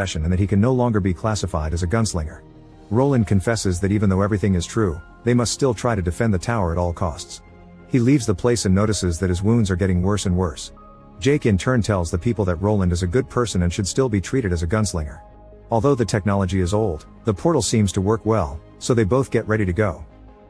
profession and that he can no longer be classified as a gunslinger. Roland confesses that even though everything is true, they must still try to defend the tower at all costs. He leaves the place and notices that his wounds are getting worse and worse. Jake in turn tells the people that Roland is a good person and should still be treated as a gunslinger. Although the technology is old, the portal seems to work well, so they both get ready to go.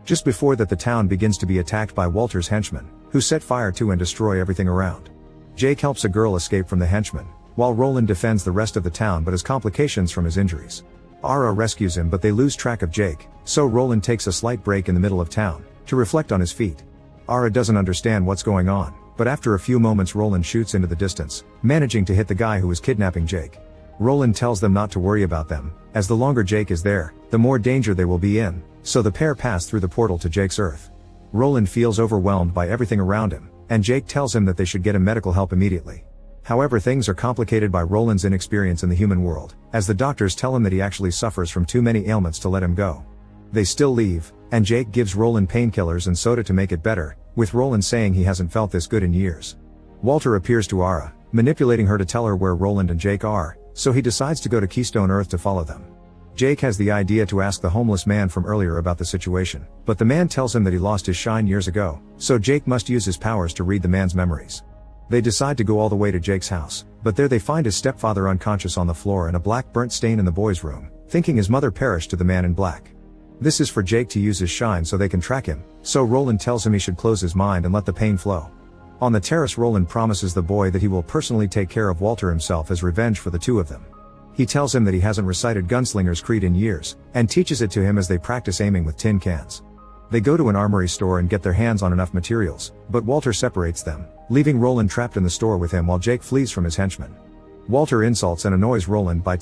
Just before that, the town begins to be attacked by Walter's henchmen, who set fire to and destroy everything around. Jake helps a girl escape from the henchmen, while Roland defends the rest of the town but has complications from his injuries. Ara rescues him but they lose track of Jake, so Roland takes a slight break in the middle of town, to reflect on his feat. Ara doesn't understand what's going on, but after a few moments Roland shoots into the distance, managing to hit the guy who was kidnapping Jake. Roland tells them not to worry about them, as the longer Jake is there, the more danger they will be in, so the pair pass through the portal to Jake's Earth. Roland feels overwhelmed by everything around him, and Jake tells him that they should get him medical help immediately. However, things are complicated by Roland's inexperience in the human world, as the doctors tell him that he actually suffers from too many ailments to let him go. They still leave, and Jake gives Roland painkillers and soda to make it better, with Roland saying he hasn't felt this good in years. Walter appears to Ara, manipulating her to tell her where Roland and Jake are, so he decides to go to Keystone Earth to follow them. Jake has the idea to ask the homeless man from earlier about the situation, but the man tells him that he lost his shine years ago, so Jake must use his powers to read the man's memories. They decide to go all the way to Jake's house, but there they find his stepfather unconscious on the floor and a black burnt stain in the boy's room, thinking his mother perished to the man in black. This is for Jake to use his shine so they can track him, so Roland tells him he should close his mind and let the pain flow. On the terrace, Roland promises the boy that he will personally take care of Walter himself as revenge for the two of them. He tells him that he hasn't recited Gunslinger's Creed in years, and teaches it to him as they practice aiming with tin cans. They go to an armory store and get their hands on enough materials, but Walter separates them, leaving Roland trapped in the store with him while Jake flees from his henchmen. Walter insults and annoys Roland by